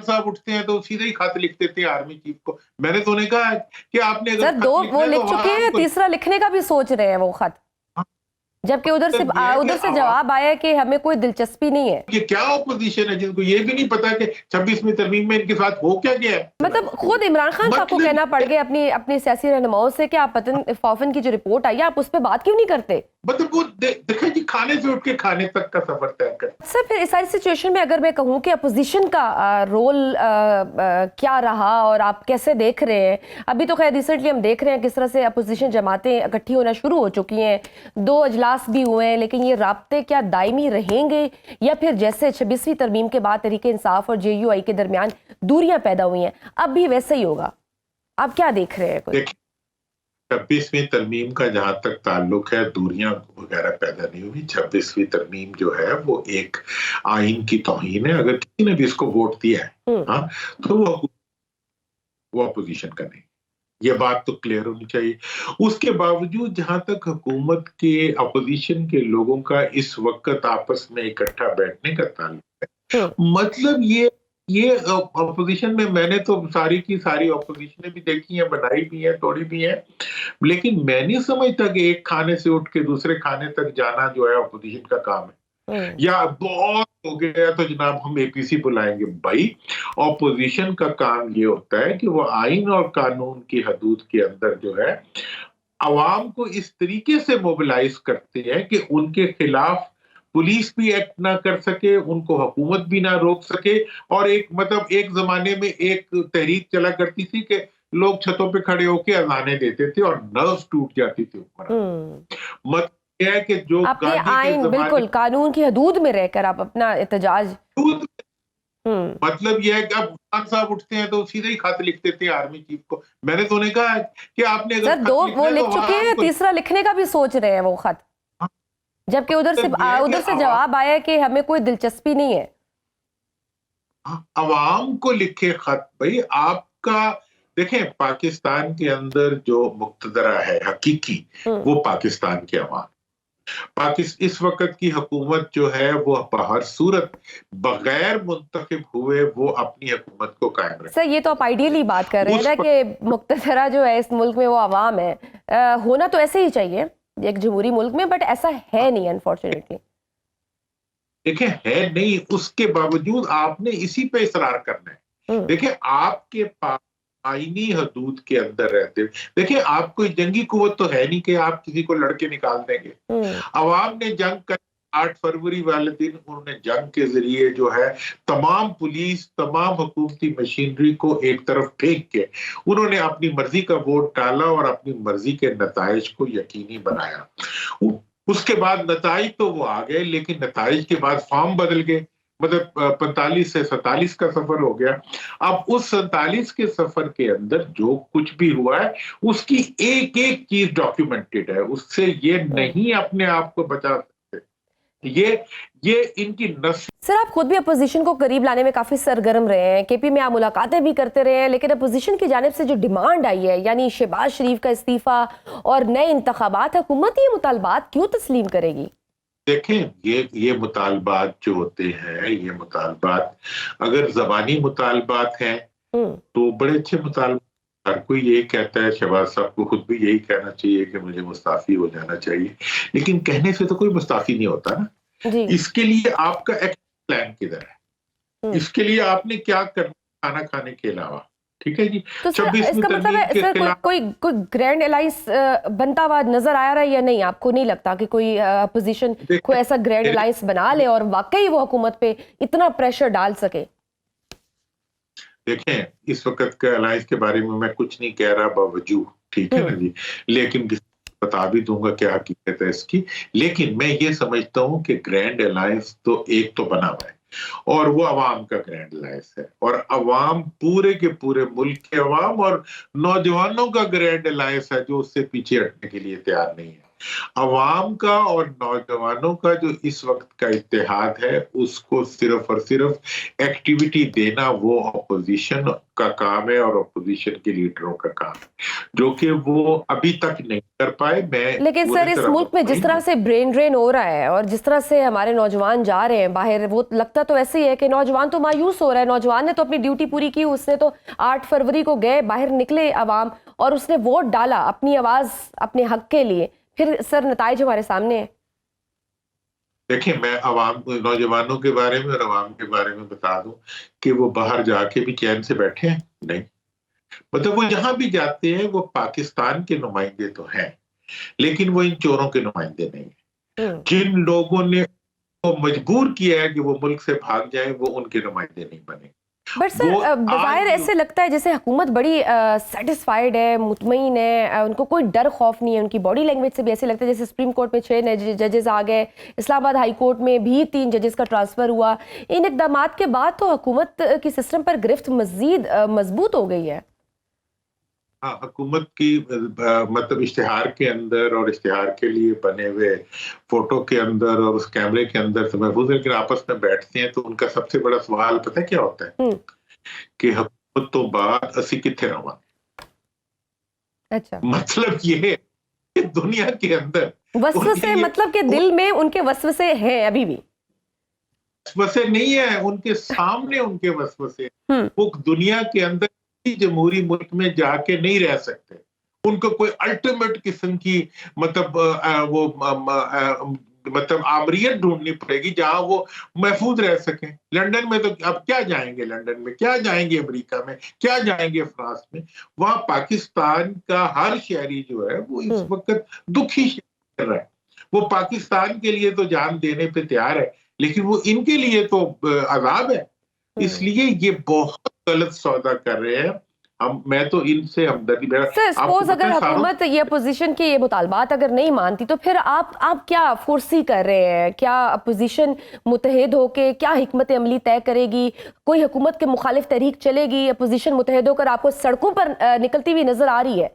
صاحب اٹھتے ہیں تو سیدھے ہی خط لکھ دیتے ہیں آرمی چیف کو. میں نے تو انہیں کہا کہ آپ نے سر دو وہ لکھ چکے ہیں, تیسرا لکھنے کا بھی سوچ رہے ہیں وہ خط, جبکہ ادھر سے جواب آیا کہ ہمیں کوئی دلچسپی نہیں ہے. یہ کیا اپوزیشن ہے جن کو یہ بھی نہیں پتا کہ 26ویں ترمیم میں ان کے ساتھ ہو کیا گیا ہے. مطلب خود عمران خان صاحب کو کہنا پڑ گیا اپنی سیاسی رہنماؤں سے کہ آپ فوفن کی جو رپورٹ آئی ہے آپ اس پہ بات کیوں نہیں کرتے. مطلب وہ دیکھیں جی, کھانے سے اٹھ کے کھانے تک کا سفر طے کر. سر پھر اس ساری سچویشن میں اگر میں کہوں کہ اپوزیشن کا رول کیا رہا اور آپ کیسے دیکھ رہے ہیں, ابھی تو خیر ریسنٹلی ہم دیکھ رہے ہیں کس طرح سے اپوزیشن جماعتیں اکٹھی ہونا شروع ہو چکی ہیں, 2 اجلاس بھی ہوئے ہیں, لیکن یہ رابطے کیا دائمی رہیں گے یا پھر جیسے 26ویں ترمیم کے بعد تحریک انصاف اور JUI کے درمیان دوریاں پیدا ہوئی ہیں اب بھی ویسے ہی ہوگا؟ آپ کیا دیکھ رہے ہیں؟ 26ویں ترمیم کا جہاں تک تعلق ہے دوریاں وغیرہ پیدا نہیں ہوئی. 26ویں ترمیم جو ہے وہ ایک آئین کی توہین ہے. اگر کسی نے بھی اس کو ووٹ دیا ہے تو وہ اپوزیشن کا نہیں. یہ بات تو کلیئر ہونی چاہیے. اس کے باوجود جہاں تک حکومت کے اپوزیشن کے لوگوں کا اس وقت آپس میں اکٹھا بیٹھنے کا تعلق ہے, مطلب یہ اپوزیشن میں نے تو ساری کی ساری اپوزیشنیں بھی دیکھی ہیں, بنائی بھی ہیں, توڑی بھی ہیں, لیکن میں نہیں سمجھتا کہ ایک کھانے سے اٹھ کے دوسرے کھانے تک جانا جو ہے اپوزیشن کا کام ہے. یا بہت ہو گیا تو جناب ہم APC بلائیں گے. بھائی اپوزیشن کا کام یہ ہوتا ہے کہ وہ آئین اور قانون کی حدود کے اندر جو ہے عوام کو اس طریقے سے موبلائز کرتے ہیں کہ ان کے خلاف پولیس بھی ایکٹ نہ کر سکے, ان کو حکومت بھی نہ روک سکے. اور ایک زمانے میں ایک تحریک چلا کرتی تھی کہ لوگ چھتوں پہ کھڑے ہو کے اذانیں دیتے تھے اور نروز ٹوٹ جاتی تھی اوپر. مطلب یہ ہے کہ جو اپنے آئین بالکل قانون کی حدود میں رہ کر آپ اپنا احتجاج, مطلب یہ ہے کہ اب عمران صاحب اٹھتے ہیں تو سیدھے ہی خط لکھ دیتے ہیں آرمی چیف کو. میں نے تو انہیں کہا کہ آپ نے سر 2 وہ لکھ چکے ہیں, تیسرا لکھنے کا بھی سوچ رہے ہیں وہ خط, جبکہ ادھر سے جواب آیا کہ ہمیں کوئی دلچسپی نہیں ہے. عوام کو لکھے خط. بھئی آپ کا دیکھیں پاکستان کے اندر جو مقتدرہ ہے حقیقی وہ پاکستان کے عوام. اس وقت کی حکومت جو ہے وہ بہر صورت بغیر منتخب ہوئے وہ اپنی حکومت کو قائم رکھے. سر یہ تو آپ آئیڈیلی بات کر رہے ہیں نا کہ مقتدرہ جو ہے اس ملک میں وہ عوام ہے, ہونا تو ایسے ہی چاہیے ایک جمہوری ملک میں, بٹ ایسا ہے نہیں انفارچونیٹلی. دیکھیں ہے نہیں, اس کے باوجود آپ نے اسی پہ اصرار کرنا ہے. دیکھیں آپ کے پاس آئینی حدود کے اندر رہتے, دیکھیں آپ کوئی جنگی قوت تو ہے نہیں کہ آپ کسی کو لڑکے نکال دیں گے. عوام نے جنگ کر 8 فروری والے دن انہوں نے جنگ کے ذریعے جو ہے تمام پولیس تمام حکومتی مشینری کو ایک طرف پھینک کے انہوں نے اپنی مرضی کا ووٹ ڈالا اور اپنی مرضی کے نتائج کو یقینی بنایا. اس کے بعد نتائج تو وہ آ گئے, لیکن نتائج کے بعد فارم بدل گئے. مطلب 45 سے 47 کا سفر ہو گیا. اب اس 47 کے سفر کے اندر جو کچھ بھی ہوا ہے اس کی ایک ایک چیز ڈاکیومنٹڈ ہے. اس سے یہ نہیں اپنے آپ کو بچا سکتے. یہ ان کی نسل. سر آپ خود بھی اپوزیشن کو قریب لانے میں کافی سرگرم رہے ہیں, KP میں آپ ملاقاتیں بھی کرتے رہے ہیں, لیکن اپوزیشن کی جانب سے جو ڈیمانڈ آئی ہے یعنی شہباز شریف کا استعفیٰ اور نئے انتخابات, حکومت یہ مطالبات کیوں تسلیم کرے گی؟ دیکھیں یہ مطالبات جو ہوتے ہیں, یہ مطالبات اگر زبانی مطالبات ہیں تو بڑے اچھے مطالبات. ہر کوئی یہی کہتا ہے, شہباز صاحب کو خود بھی یہی کہنا چاہیے کہ مجھے مستعفی ہو جانا چاہیے, لیکن کہنے سے تو کوئی مستعفی نہیں ہوتا نا. اس کے لیے آپ کا ایکشن پلان کدھر ہے, اس کے لیے آپ نے کیا کرنا کھانا کھانے کے علاوہ. ٹھیک ہے جی, تو اس کا مطلب ہے سر کوئی گرینڈ الائنس بنتا ہوا نظر آ رہا ہے یا نہیں؟ آپ کو نہیں لگتا کہ کوئی اپوزیشن کوئی ایسا گرینڈ الائنس بنا لے اور واقعی وہ حکومت پہ اتنا پریشر ڈال سکے؟ دیکھیں اس وقت کے الائنس کے بارے میں کچھ نہیں کہہ رہا باوجود, ٹھیک ہے نا جی, لیکن بتا بھی دوں گا کیا حقیقت ہے اس کی. لیکن میں یہ سمجھتا ہوں کہ گرینڈ الائنس تو ایک تو بنا ہوا ہے اور وہ عوام کا گرینڈ الائنس ہے, اور عوام پورے کے پورے ملک کے عوام اور نوجوانوں کا گرینڈ الائنس ہے جو اس سے پیچھے ہٹنے کے لیے تیار نہیں ہے. عوام کا اور نوجوانوں کا جو اس وقت کا اتحاد ہے اس کو صرف اور صرف ایکٹیویٹی دینا وہ اپوزیشن کا کام ہے اور اپوزیشن کے لیڈروں کا کام ہے، جو کہ وہ ابھی تک نہیں کر پائے۔ لیکن سر اس ملک میں جس طرح سے برین ڈرین ہو رہا ہے اور جس طرح سے ہمارے نوجوان جا رہے ہیں باہر، وہ لگتا تو ایسے ہی ہے کہ نوجوان تو مایوس ہو رہا ہے۔ نوجوان نے تو اپنی ڈیوٹی پوری کی، اس نے تو 8 فروری کو گئے، باہر نکلے عوام اور اس نے ووٹ ڈالا اپنی آواز اپنے حق کے لیے، پھر سر نتائج ہمارے سامنے ہیں۔ دیکھیں، میں نوجوانوں کے بارے میں اور عوام کے بارے میں بتا دوں کہ وہ باہر جا کے بھی چین سے بیٹھے ہیں؟ نہیں، مطلب وہ جہاں بھی جاتے ہیں وہ پاکستان کے نمائندے تو ہیں، لیکن وہ ان چوروں کے نمائندے نہیں ہیں۔ جن لوگوں نے مجبور کیا ہے کہ وہ ملک سے بھاگ جائیں، وہ ان کے نمائندے نہیں بنے۔ بٹ سر بظاہر ایسے لگتا ہے جیسے حکومت بڑی سیٹسفائیڈ ہے، مطمئن ہے، ان کو کوئی ڈر خوف نہیں ہے، ان کی باڈی لینگویج سے بھی ایسے لگتا ہے جیسے سپریم کورٹ میں 6 ججز آ گئے، اسلام آباد ہائی کورٹ میں بھی 3 ججز کا ٹرانسفر ہوا۔ ان اقدامات کے بعد تو حکومت کی سسٹم پر گرفت مزید مضبوط ہو گئی ہے۔ ہاں، حکومت کی مطلب اشتہار کے اندر اور اشتہار کے لیے بنے ہوئے فوٹو کے اندر اور اس کیمرے کے اندر سے محفوظ ہے، لیکن آپس میں بیٹھتے ہیں تو ان کا سب سے بڑا سوال پتہ کیا ہوتا ہے کہ حکومت تو بعد اسی کتنے رہا۔ اچھا، مطلب یہ ہے کہ دنیا کے اندر وسوسے، مطلب کہ دل میں ان کے وسوسے ہیں، ابھی بھی وسوسے نہیں ہے، ان کے سامنے ان کے وسوسے، وہ دنیا کے اندر جمہوری ملک میں جا کے نہیں رہ سکتے۔ ان کو کوئی الٹیمیٹ قسم کی مطلب آمریت ڈھونڈنی پڑے گی جہاں وہ محفوظ رہ سکیں۔ لندن میں تو اب کیا جائیں گے، لندن میں کیا جائیں گے، امریکہ میں کیا جائیں گے، فرانس میں؟ وہاں پاکستان کا ہر شہری جو ہے وہ اس وقت دکھی کر رہا ہے۔ وہ پاکستان کے لیے تو جان دینے پہ تیار ہے، لیکن وہ ان کے لیے تو عذاب ہے۔ اس لیے یہ بہت غلط سودا کر رہے ہیں۔ میں تو ان سے ہمدردی۔ سر سپوز اگر حکومت یہ اپوزیشن کے یہ مطالبات اگر نہیں مانتی تو پھر آپ کیا فورسی کر رہے ہیں؟ کیا اپوزیشن متحد ہو کے کیا حکمت عملی طے کرے گی؟ کوئی حکومت کے مخالف تحریک چلے گی؟ اپوزیشن متحد ہو کر آپ کو سڑکوں پر نکلتی ہوئی نظر آ رہی ہے؟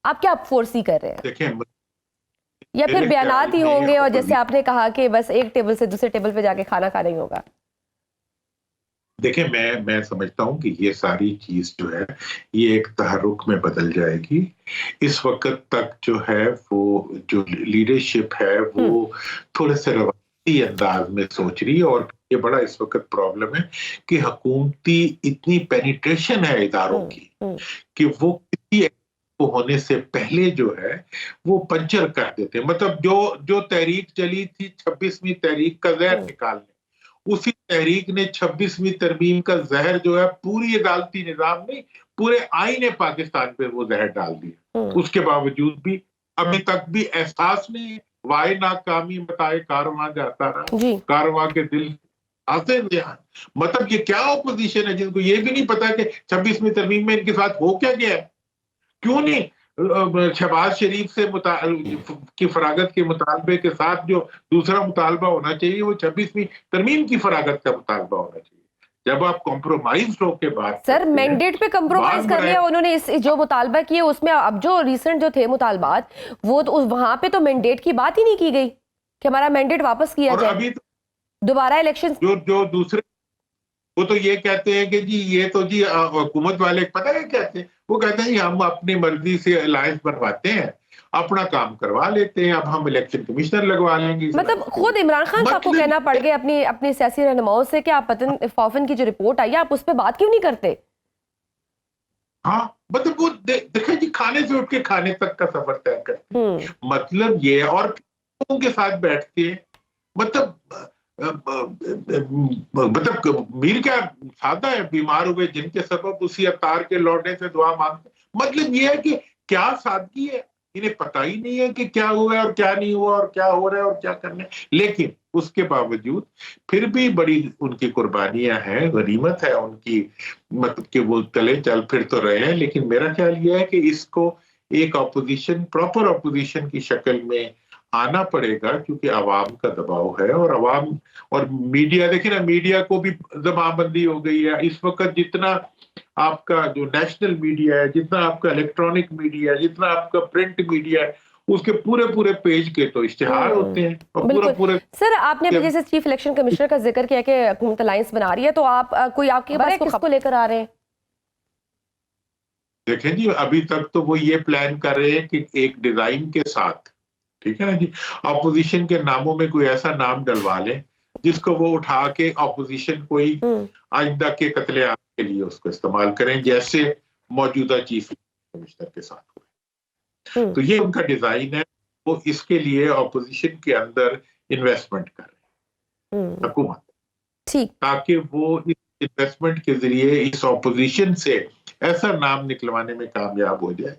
آپ کیا فورسی کر رہے ہیں؟ دیکھیں، یا پھر بیانات ہی ہوں گے اور جیسے آپ نے کہا کہ بس ایک ٹیبل سے دوسرے ٹیبل پہ جا کے کھانا کھانا ہی ہوگا؟ دیکھیں، میں سمجھتا ہوں کہ یہ ساری چیز جو ہے یہ ایک تحرک میں بدل جائے گی۔ اس وقت تک جو ہے وہ جو لیڈرشپ ہے وہ تھوڑے سے روایتی انداز میں سوچ رہی ہے، اور یہ بڑا اس وقت پرابلم ہے کہ حکومتی اتنی پینیٹریشن ہے اداروں کی کہ وہ کسی ہونے سے پہلے جو ہے وہ پنچر کر دیتے ہیں۔ مطلب جو تحریک چلی تھی 26ویں تحریک کا زہر نکالنے، اسی تحریک نے 26ویں ترمیم کا زہر جو ہے پوری عدالتی نظام میں، پورے آئین پاکستان پہ وہ زہر ڈال دیا۔ اس کے باوجود بھی ابھی تک بھی احساس نہیں، وائے ناکامی بتائے کارواں جاتا رہا، کارواں کے دل آتے ہیں۔ مطلب یہ کیا اپوزیشن ہے جن کو یہ بھی نہیں پتا کہ 26ویں ترمیم میں ان کے ساتھ ہو کیا گیا ہے؟ کیوں نہیں شہباز شریف سے کی فراغت کے مطالبے کے ساتھ جو دوسرا مطالبہ ہونا چاہیے وہ 26ویں ترمیم کی فراغت کا مطالبہ ہونا چاہیے؟ جب آپ کمپرومائز ہو کے بات سر مینڈیٹ پہ کمپرومائز کر لیا انہوں نے، جو مطالبہ کیے اس میں اب جو ریسنٹ جو تھے مطالبات وہ تو وہاں پہ تو مینڈیٹ کی بات ہی نہیں کی گئی کہ ہمارا مینڈیٹ واپس کیا جائے، دوبارہ الیکشن۔ جو دوسرے وہ تو یہ کہتے ہیں کہ جی یہ تو جی حکومت والے پتہ ہے کہتے ہیں، وہ کہتے ہیں ہم اپنی مرضی سے الائنس بنواتے ہیں، اپنا کام کروا لیتے ہیں، اب ہم الیکشن کمشنر لگوا لیں گے۔ مطلب خود عمران خان صاحب کو کہنا پڑ گیا اپنی سیاسی رہنماؤں سے کہ آپ فوفن کی جو رپورٹ آئی آپ اس پہ بات کیوں نہیں کرتے؟ ہاں، مطلب وہ دیکھیں جی کھانے سے اٹھ کے کھانے تک کا سفر طے کرتے ہیں، مطلب یہ، اور ان کے ساتھ بیٹھتے ہیں۔ مطلب میر کیا سادہ ہے، بیمار ہوئے جن کے سبب اسی اتار کے لوٹنے سے دعا مانگتے۔ مطلب یہ ہے کہ کیا سادگی ہے، انہیں پتہ ہی نہیں ہے کہ کیا ہوا ہے اور کیا نہیں ہوا اور کیا ہو رہا ہے اور کیا کرنا ہے، لیکن اس کے باوجود پھر بھی بڑی ان کی قربانیاں ہیں، غنیمت ہے ان کی، مطلب کہ وہ چلے چل پھر تو رہے ہیں۔ لیکن میرا خیال یہ ہے کہ اس کو ایک اپوزیشن، پراپر اپوزیشن کی شکل میں آنا پڑے گا، کیونکہ عوام کا دباؤ ہے، اور عوام اور میڈیا، دیکھیں نا میڈیا کو بھی زبان بندی ہو گئی ہے اس وقت۔ جتنا آپ کا جو نیشنل میڈیا ہے، جتنا آپ کا الیکٹرانک میڈیا ہے، جتنا آپ کا پرنٹ میڈیا ہے، اس کے پورے پورے پیج کے تو اشتہار ہوتے ہیں اور پورے سر آپ نے ابھی جیسے چیف الیکشن کمشنر کا ذکر کیا کہ حکومت الائنس بنا رہی ہے، تو آپ کوئی آپ کے پاس کس کو لے کر آ رہے ہیں؟ دیکھیں جی ابھی تک تو وہ یہ پلان کر رہے ہیں کہ ایک ڈیزائن کے ساتھ، ٹھیک ہے نا جی، اپوزیشن کے ناموں میں کوئی ایسا نام ڈلوا لیں جس کو وہ اٹھا کے اپوزیشن کوئی آئندہ کے قتل عام کے لیے اس کو استعمال کریں، جیسے موجودہ چیف کمشنر کے ساتھ ہوئے. تو یہ ان کا ڈیزائن ہے. وہ اس کے لیے اپوزیشن کے اندر انویسٹمنٹ کر رہے ہیں حکومت، تاکہ وہ اس انویسٹمنٹ کے ذریعے اس اپوزیشن سے ایسا نام نکلوانے میں کامیاب ہو جائے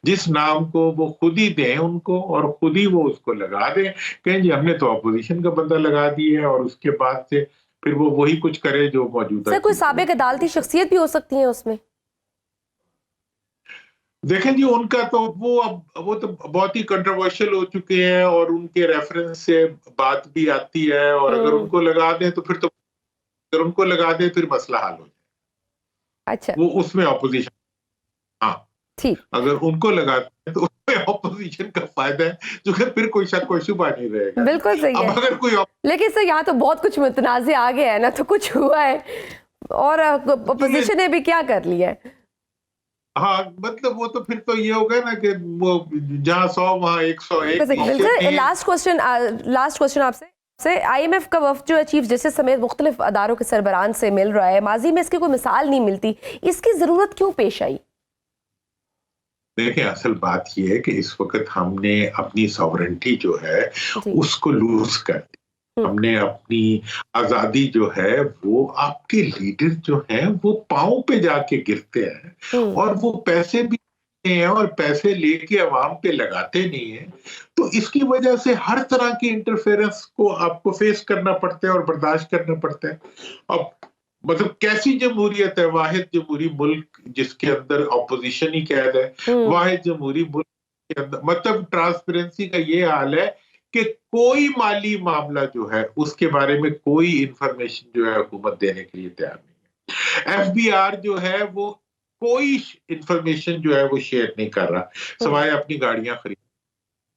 جس نام کو وہ خود ہی دیں ان کو، اور خود ہی وہ اس کو لگا دیں کہ جی ہم نے تو اپوزیشن کا بندہ لگا دی ہے، اور اس کے بعد سے پھر وہ وہی کچھ کرے جو موجودہ. سر کوئی سابق عدالتی شخصیت بھی ہو سکتی ہے اس میں؟ دیکھیں جی ان کا تو وہ تو بہت ہی کنٹروورشل ہو چکے ہیں، اور ان کے ریفرنس سے بات بھی آتی ہے، اور اگر ان کو لگا دیں تو اگر ان کو لگا دیں پھر مسئلہ حل ہو جائے. اچھا وہ اس میں اپوزیشن، ہاں اگر ان کو لگاتے ہیں تو اس میں اپوزیشن کا فائدہ ہے، جو کہ پھر کوئی شک کوئی شبہ نہیں رہے گا. بالکل صحیح ہے. اگر کوئی لیکن سر یہاں تو بہت کچھ متنازع آ گیا ہے نا، تو کچھ ہوا ہے اور اپوزیشن نے بھی کیا کر لیا ہے. ہاں مطلب وہ تو پھر تو یہ ہوگا نا کہ وہ جہاں 100 وہاں 101. لاسٹ کوسچن آپ سے، آئی ایم ایف کا وفد جو ہے چیف جسٹس سمیت مختلف اداروں کے سربراہان سے مل رہا ہے، ماضی میں اس کی کوئی مثال نہیں ملتی، اس کی ضرورت کیوں پیش آئی؟ دیکھیں اصل بات یہ ہے کہ اس وقت ہم نے اپنی ساورنٹی جو ہے اس کو لوز کر دی. ہم نے اپنی آزادی جو ہے وہ آپ کے لیڈر جو ہیں وہ پاؤں پہ جا کے گرتے ہیں، اور وہ پیسے بھی ہیں اور پیسے لے کے عوام پہ لگاتے نہیں ہیں. تو اس کی وجہ سے ہر طرح کی انٹرفیئرنس کو آپ کو فیس کرنا پڑتا ہے اور برداشت کرنا پڑتا ہے. اب مطلب کیسی جمہوریت ہے؟ واحد جمہوری ملک جس کے اندر اپوزیشن ہی قید ہے، واحد جمہوری ملک کے اندر مطلب ٹرانسپیرنسی کا یہ حال ہے کہ کوئی مالی معاملہ جو ہے اس کے بارے میں کوئی انفارمیشن جو ہے حکومت دینے کے لیے تیار نہیں ہے. ایف بی آر جو ہے وہ کوئی انفارمیشن جو ہے وہ شیئر نہیں کر رہا سوائے اپنی گاڑیاں خرید.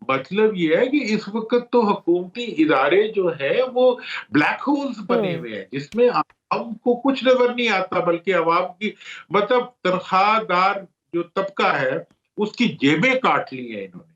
مطلب یہ ہے کہ اس وقت تو حکومتی ادارے جو ہیں وہ بلیک ہولز بنے ہوئے ہیں جس میں عوام کو کچھ نظر نہیں آتا، بلکہ عوام کی مطلب تنخواہ دار جو طبقہ ہے اس کی جیبیں کاٹ لی ہیں انہوں نے.